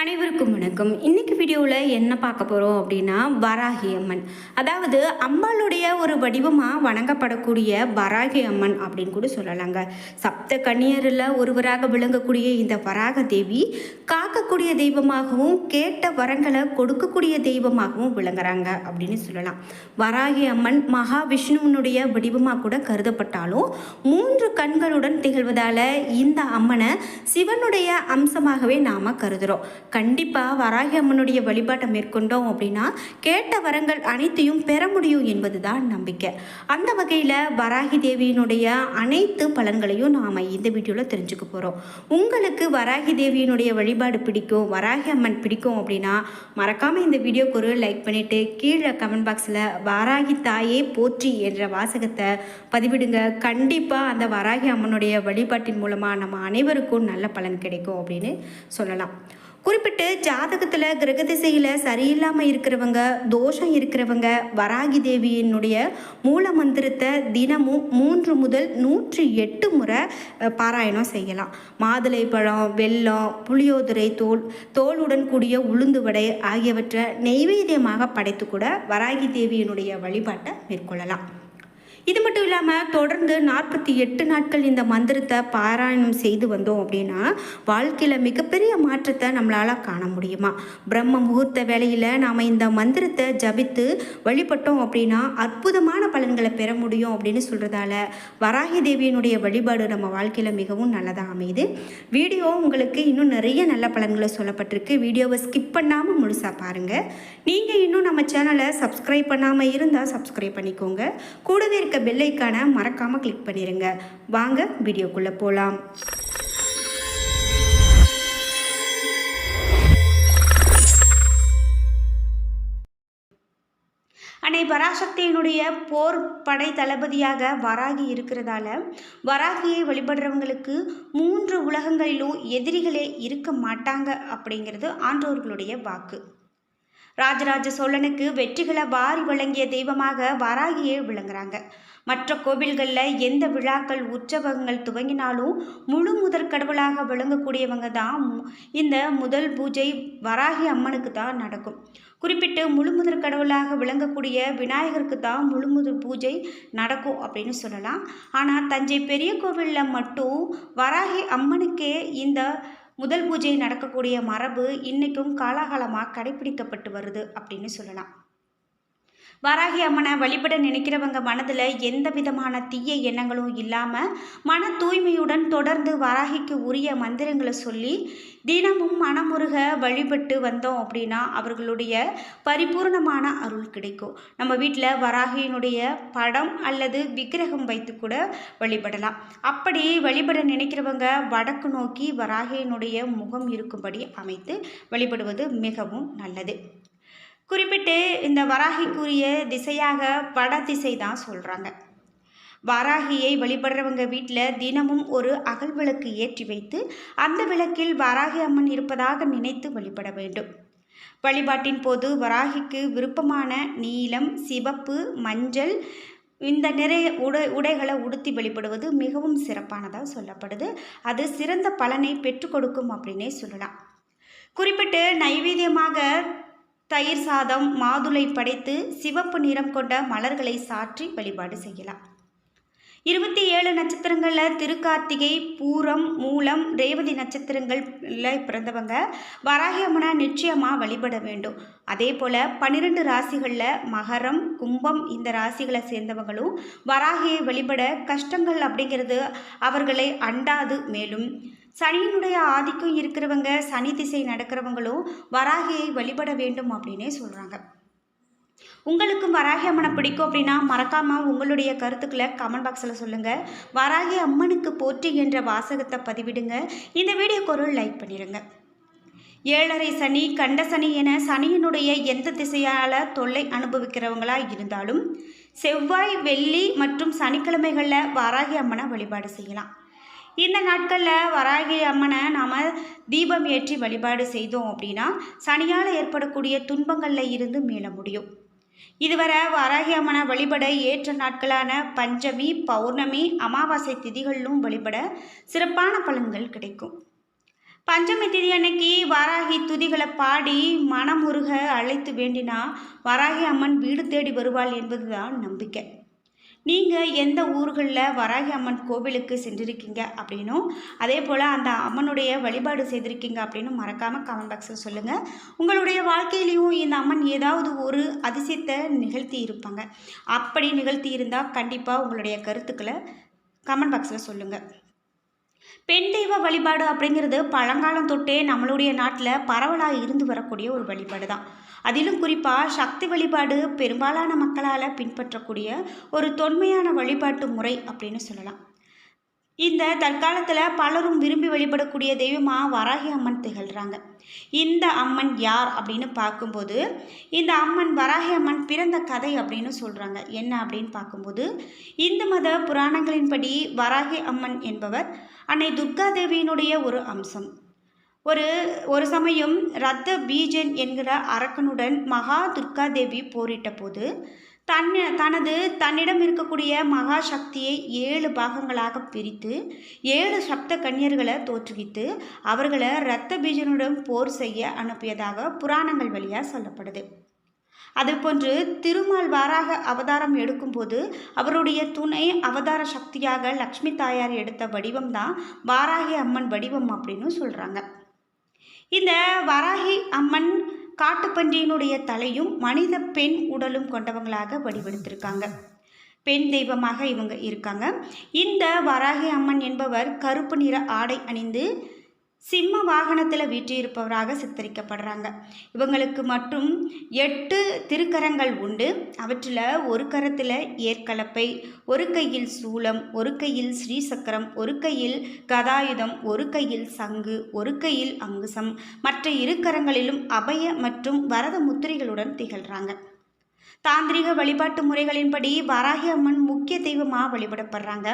அனைவருக்கும் வணக்கம். இன்னைக்கு வீடியோவில் என்ன பார்க்க போகிறோம் அப்படின்னா, வராகி அம்மன். அதாவது அம்பாளுடைய ஒரு வடிவமாக வணங்கப்படக்கூடிய வராகி அம்மன் அப்படின்னு கூட சொல்லலாங்க. சப்த கன்னியரில் ஒருவராக விளங்கக்கூடிய இந்த வராக தேவி காக்கக்கூடிய தெய்வமாகவும் கேட்ட வரங்களை கொடுக்கக்கூடிய தெய்வமாகவும் விளங்குறாங்க அப்படின்னு சொல்லலாம். வராகி அம்மன் மகாவிஷ்ணுவனுடைய வடிவமாக கூட கருதப்பட்டாலும் 3 கண்களுடன் திகழ்வதால் இந்த அம்மனை சிவனுடைய அம்சமாகவே நாம் கருதுகிறோம். கண்டிப்பாக வராகி அம்மனுடைய வழிபாட்டை மேற்கொண்டோம் அப்படின்னா கேட்ட வரங்கள் அனைத்தையும் பெற முடியும் என்பது தான் நம்பிக்கை. அந்த வகையில் வராகி தேவியினுடைய அனைத்து பலன்களையும் நாம் இந்த வீடியோவில் தெரிஞ்சுக்க போகிறோம். உங்களுக்கு வராகி தேவியினுடைய வழிபாடு பிடிக்கும், வராகி அம்மன் பிடிக்கும் அப்படின்னா மறக்காமல் இந்த வீடியோக்கு ஒரு லைக் பண்ணிவிட்டு கீழே கமெண்ட் பாக்ஸில் வராகி தாயே போற்றி என்ற வாசகத்தை பதிவிடுங்க. கண்டிப்பாக அந்த வராகி அம்மனுடைய வழிபாட்டின் மூலமாக நம்ம அனைவருக்கும் நல்ல பலன் கிடைக்கும் அப்படின்னு சொல்லலாம். குறிப்பிட்டு ஜாதகத்தில் கிரக திசையில் சரியில்லாமல் இருக்கிறவங்க, தோஷம் இருக்கிறவங்க வராகி தேவியினுடைய மூல மந்திரத்தை தினமும் 3 முதல் 108 முறை பாராயணம் செய்யலாம். மாதுளை பழம், வெல்லம், புளியோதரை தோலுடன் கூடிய உளுந்து வடை ஆகியவற்றை நெய்வேத்தியமாக படைத்து கூட வராகி தேவியினுடைய வழிபாட்டை மேற்கொள்ளலாம். இது மட்டும் இல்லாமல் தொடர்ந்து 48 நாட்கள் இந்த மந்திரத்தை பாராயணம் செய்து வந்தோம் அப்படின்னா வாழ்க்கையில் மிகப்பெரிய மாற்றத்தை நம்மளால் காண முடியுமா. பிரம்ம முகூர்த்த வேளையில் நாம் இந்த மந்திரத்தை ஜபித்து வழிபட்டோம் அப்படின்னா அற்புதமான பலன்களை பெற முடியும் அப்படின்னு சொல்கிறதால வராகி தேவியினுடைய வழிபாடு நம்ம வாழ்க்கையில் மிகவும் நல்லதாக அமையுது. வீடியோ உங்களுக்கு இன்னும் நிறைய நல்ல பலன்களை சொல்லப்பட்டிருக்கு. வீடியோவை ஸ்கிப் பண்ணாமல் முழுசாக பாருங்கள். நீங்கள் இன்னும் நம்ம சேனலை சப்ஸ்கிரைப் பண்ணாமல் இருந்தால் சப்ஸ்கிரைப் பண்ணிக்கோங்க. கூடவே இருக்க பெல் ஐக்கானை மறக்காம கிளிக் பண்ணிருங்க. வாங்க வீடியோக்குள்ள போலாம். அன்னை பராசக்தியினுடைய போர் படை தளபதியாக வராகி இருக்கிறதால வராகியை வழிபடுறவங்களுக்கு 3 உலகங்களிலும் எதிரிகளே இருக்க மாட்டாங்க அப்படிங்கிறது ஆன்றோர்களுடைய வாக்கு. ராஜராஜ சோழனுக்கு வெற்றிகளை வாரி வழங்கிய தெய்வமாக வராகியே விளங்குறாங்க. மற்ற கோவில்களில் எந்த விழாக்கள் உற்சவங்கள் துவங்கினாலும் முழு முதற் கடவுளாக விளங்கக்கூடியவங்க தான் இந்த முதல் பூஜை வராகி அம்மனுக்கு தான் நடக்கும். குறிப்பிட்டு முழு முதற் கடவுளாக விளங்கக்கூடிய விநாயகருக்கு தான் முழு முதற் பூஜை நடக்கும் அப்படின்னு சொல்லலாம். ஆனால் தஞ்சை பெரிய கோவிலில் மட்டும் வராகி அம்மனுக்கே இந்த முதல் பூஜை நடக்கக்கூடிய மரபு இன்றைக்கும் காலாகாலமாக கடைபிடிக்கப்பட்டு வருது அப்படின்னு சொல்லலாம். வராகி அம்மனை வழிபட நினைக்கிறவங்க மனதில் எந்த விதமான தீய எண்ணங்களும் இல்லாமல் மன தூய்மையுடன் தொடர்ந்து வராகிக்கு உரிய மந்திரங்களை சொல்லி தினமும் மனமுருக வழிபட்டு வந்தோம் அப்படின்னா அவர்களுடைய பரிபூர்ணமான அருள் கிடைக்கும். நம்ம வீட்டில் வராகியினுடைய படம் அல்லது விக்கிரகம் வைத்து கூட வழிபடலாம். அப்படி வழிபட நினைக்கிறவங்க வடக்கு நோக்கி வராகியினுடைய முகம் இருக்கும்படி அமைத்து வழிபடுவது மிகவும் நல்லது. குறிப்பிட்டு இந்த வராகிக்குரிய திசையாக வட திசை தான் சொல்கிறாங்க. வராகியை வழிபடுறவங்க வீட்டில் தினமும் ஒரு அகல் விளக்கு ஏற்றி வைத்து அந்த விளக்கில் வராகி அம்மன் இருப்பதாக நினைத்து வழிபட வேண்டும். வழிபாட்டின் போது வராகிக்கு விருப்பமான நீலம், சிவப்பு, மஞ்சள் இந்த நிறைய உடைகளை உடுத்தி வழிபடுவது மிகவும் சிறப்பானதாக சொல்லப்படுது. அது சிறந்த பலனை பெற்றுக் கொடுக்கும் அப்படின்னே சொல்லலாம். குறிப்பிட்டு நைவேத்தியமாக தயிர் சாதம், மாதுளை படைத்து சிவப்பு நிறம் கொண்ட மலர்களை சாற்றி வழிபாடு செய்யலாம். 27 நட்சத்திரங்களில் திருக்கார்த்திகை, பூரம், மூலம், ரேவதி நட்சத்திரங்களில் பிறந்தவங்க வராகி அம்மனை நிச்சயமாக வழிபட வேண்டும். அதே போல் 12 ராசிகளில் மகரம், கும்பம் இந்த ராசிகளை சேர்ந்தவங்களும் வராகியை வழிபட கஷ்டங்கள் அப்படிங்கிறது அவர்களை அண்டாது. மேலும் சனியினுடைய ஆதிக்கம் இருக்கிறவங்க, சனி திசை நடக்கிறவங்களும் வராகியை வழிபட வேண்டும் அப்படின்னே சொல்கிறாங்க. உங்களுக்கும் வராகி அம்மனை பிடிக்கும் அப்படின்னா மறக்காமல் உங்களுடைய கருத்துக்களை கமெண்ட் பாக்ஸில் சொல்லுங்கள். வராகி அம்மனுக்கு போற்றி என்ற வாசகத்தை பதிவிடுங்க. இந்த வீடியோக்கு ஒரு லைக் பண்ணிடுங்க. 7.5 சனி, கண்ட சனி என சனியினுடைய எந்த திசையால் தொல்லை அனுபவிக்கிறவங்களாக இருந்தாலும் செவ்வாய், வெள்ளி மற்றும் சனிக்கிழமைகளில் வராகி அம்மனை வழிபாடு செய்யலாம். இந்த நாட்களில் வராகி அம்மனை நாம் தீபம் ஏற்றி வழிபாடு செய்தோம் அப்படின்னா சனியால் ஏற்படக்கூடிய துன்பங்களில் இருந்து மீள முடியும். இதுவரை வராகி அம்மனை வழிபட ஏற்ற நாட்களான பஞ்சமி, பௌர்ணமி, அமாவாசை திதிகளிலும் வழிபட சிறப்பான பலன்கள் கிடைக்கும். பஞ்சமி திதி அன்னைக்கு வாராகி வராகி துதிகளை பாடி மனமுருக அழைத்து வேண்டினா வராகி அம்மன் வீடு தேடி வருவாள் என்பதுதான் நம்பிக்கை. நீங்கள் எந்த ஊர்களில் வராகி அம்மன் கோவிலுக்கு சென்றிருக்கீங்க அப்படின்னும், அதே போல் அந்த அம்மனுடைய வழிபாடு செய்திருக்கீங்க அப்படின்னு மறக்காமல் கமெண்ட் பாக்ஸில் சொல்லுங்கள். உங்களுடைய வாழ்க்கையிலையும் இந்த அம்மன் ஏதாவது ஒரு அதிசயத்தை நிகழ்த்தி இருப்பாங்க. அப்படி நிகழ்த்தி இருந்தால் கண்டிப்பாக உங்களுடைய கருத்துக்களை கமெண்ட் பாக்ஸில் சொல்லுங்கள். பெண் தெய்வ வழிபாடு அப்படிங்கிறது பழங்காலம் தொட்டே நம்மளுடைய நாட்டில் பரவலாக இருந்து வரக்கூடிய ஒரு வழிபாடு தான். அதிலும் குறிப்பாக சக்தி வழிபாடு பெரும்பாலான மக்களால் பின்பற்றக்கூடிய ஒரு தொன்மையான வழிபாட்டு முறை அப்படின்னு சொல்லலாம். இந்த தற்காலத்தில் பலரும் விரும்பி வழிபடக்கூடிய தெய்வமாக வராகி அம்மன் திகழ்கிறாங்க. இந்த அம்மன் யார் அப்படின்னு பார்க்கும்போது, இந்த அம்மன் வராகி அம்மன் பிறந்த கதை அப்படின்னு சொல்கிறாங்க. என்ன அப்படின்னு பார்க்கும்போது, இந்து மத புராணங்களின்படி வராகி அம்மன் என்பவர் அன்னை துர்கா தேவியினுடைய ஒரு அம்சம். ஒரு சமயம் ரத்த பீஜன் என்கிற அரக்கனுடன் மகா துர்கா தேவி போரிட்ட போது தன்னிடம் இருக்கக்கூடிய மகா சக்தியை 7 பாகங்களாக பிரித்து 7 சப்த கன்னியர்களை தோற்றுவித்து அவர்களை இரத்த பீஜனுடன் போர் செய்ய அனுப்பியதாக புராணங்கள் வழியாக சொல்லப்படுது. அதுபோன்று திருமால் வாராக அவதாரம் எடுக்கும்போது அவருடைய துணை அவதார சக்தியாக லக்ஷ்மி தாயார் எடுத்த வடிவம் தான் வாராகி அம்மன் வடிவம் அப்படின்னு சொல்கிறாங்க. இந்த வராகி அம்மன் காட்டுப்பன்றியினுடைய தலையும் மனித பெண் உடலும் கொண்டவங்களாக வடிவெடுத்திருக்காங்க. பெண் தெய்வமாக இவங்க இருக்காங்க. இந்த வராகி அம்மன் என்பவர் கருப்பு நிற ஆடை அணிந்து சிம்ம வாகனத்தில் வீற்றிருப்பவராக சித்தரிக்கப்படுறாங்க. இவங்களுக்கு மட்டும் 8 திருக்கரங்கள் உண்டு. அவற்றில் ஒரு கரத்தில் ஏற்கலப்பை, ஒரு கையில் சூலம், ஒரு கையில் ஸ்ரீசக்கரம், ஒரு கையில் கதாயுதம், ஒரு கையில் சங்கு, ஒரு கையில் அங்குசம், மற்ற 2 கரங்களிலும் அபய மற்றும் வரத முத்திரைகளுடன் திகழ்கிறாங்க. தாந்திரிக வழிபாட்டு முறைகளின்படி வராகி அம்மன் முக்கிய தெய்வமாக வழிபடப்படுறாங்க.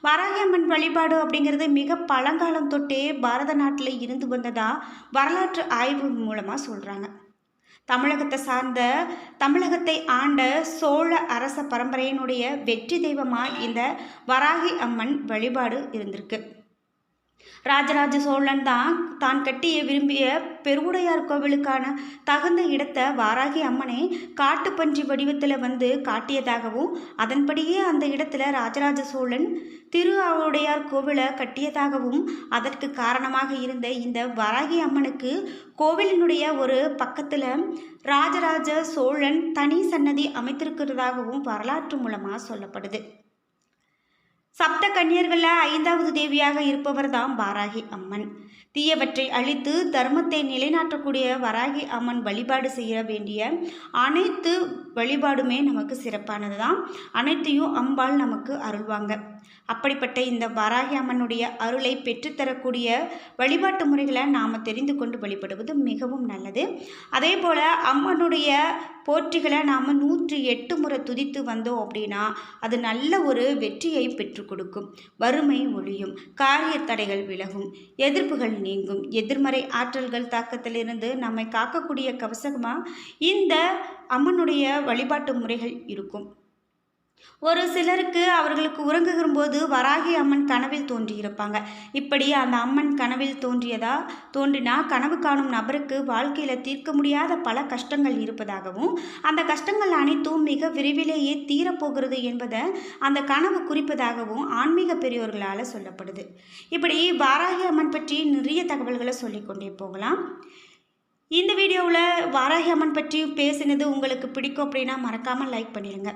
வராகி அம்மன் வழிபாடு அப்படிங்கிறது மிக பழங்காலம் தொட்டே பாரத நாட்டில் இருந்து வந்ததா வரலாற்று ஆய்வு மூலமாக சொல்கிறாங்க. தமிழகத்தை ஆண்ட சோழ அரச பரம்பரையினுடைய வெற்றி தெய்வமாக இந்த வராகி அம்மன் வழிபாடு இருந்திருக்கு. ராஜராஜ சோழன் தான் கட்டிய விரும்பிய பெருவுடையார் கோவிலுக்கான தகுந்த இடத்தை வாராகி அம்மனை காட்டுப்பன்றி வடிவத்தில் வந்து காட்டியதாகவும், அதன்படியே அந்த இடத்துல ராஜராஜ சோழன் திருஆவுடையார் கோவிலை கட்டியதாகவும், அதற்கு காரணமாக இருந்த இந்த வராகி அம்மனுக்கு கோவிலினுடைய ஒரு பக்கத்தில் ராஜராஜ சோழன் தனி சன்னதி அமைத்திருக்கிறதாகவும் வரலாற்று மூலமாக சொல்லப்படுது. சப்த கன்னியர்களில் 5வது தேவியாக இருப்பவர் தான் வராகி அம்மன். தீயவற்றை அழித்து தர்மத்தை நிலைநாட்டக்கூடிய வராகி அம்மன் வழிபாடு செய்ய வேண்டிய அனைத்து வழிபாடுமே நமக்கு சிறப்பானது தான். அனைத்தையும் அம்பாள் நமக்கு அருள்வாங்க. அப்படிப்பட்ட இந்த வராகி அம்மனுடைய அருளை பெற்றுத்தரக்கூடிய வழிபாட்டு முறைகளை நாம் தெரிந்து கொண்டு வழிபடுவது மிகவும் நல்லது. அதே போல் அம்மனுடைய போற்றிகளை நாம் 108 முறை துதித்து வந்தோம் அப்படின்னா அது நல்ல ஒரு வெற்றியை பெற்றுக் கொடுக்கும். வறுமை ஒழியும், காரிய தடைகள் விலகும், எதிர்ப்புகள் நீங்கும், எதிர்மறை ஆற்றல்கள் தாக்கத்திலிருந்து நம்மை காக்கக்கூடிய கவசமாக இந்த அம்மனுடைய வழிபாட்டு முறைகள் இருக்கும். ஒரு சிலருக்கு அவர்களுக்கு உறங்குகிறும்போது வராகி அம்மன் கனவில் தோன்றியிருப்பாங்க. இப்படி அந்த அம்மன் கனவில் தோன்றினா கனவு காணும் நபருக்கு வாழ்க்கையில் தீர்க்க முடியாத பல கஷ்டங்கள் இருப்பதாகவும், அந்த கஷ்டங்கள் அனைத்தும் மிக விரைவிலேயே தீரப்போகிறது என்பதை அந்த கனவு குறிப்பதாகவும் ஆன்மீக பெரியோர்களால் சொல்லப்படுது. இப்படி வராகி அம்மன் பற்றி நிறைய தகவல்களை சொல்லிக்கொண்டே போகலாம். இந்த வீடியோவில் வராகி அம்மன் பற்றி பேசினது உங்களுக்கு பிடிக்கும் அப்படின்னா மறக்காமல் லைக் பண்ணிடுங்க.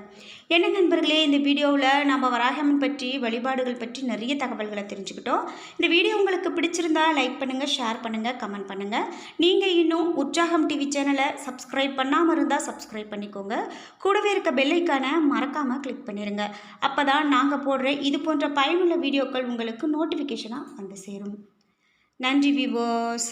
என்ன நண்பர்களே, இந்த வீடியோவில் நம்ம வராகி அம்மன் பற்றி வழிபாடுகள் பற்றி நிறைய தகவல்களை தெரிஞ்சுக்கிட்டோம். இந்த வீடியோ உங்களுக்கு பிடிச்சிருந்தா லைக் பண்ணுங்கள், ஷேர் பண்ணுங்கள், கமெண்ட் பண்ணுங்கள். நீங்கள் இன்னும் உற்சாகம் டிவி சேனலை சப்ஸ்கிரைப் பண்ணாமல் இருந்தால் சப்ஸ்கிரைப் பண்ணிக்கோங்க. கூடவே இருக்க பெல் ஐக்கானை மறக்காமல் கிளிக் பண்ணிடுங்க. அப்போ தான் நாங்கள் போடுற இது போன்ற பயனுள்ள வீடியோக்கள் உங்களுக்கு நோட்டிஃபிகேஷனாக வந்து சேரும். நன்றி வியூவர்ஸ்.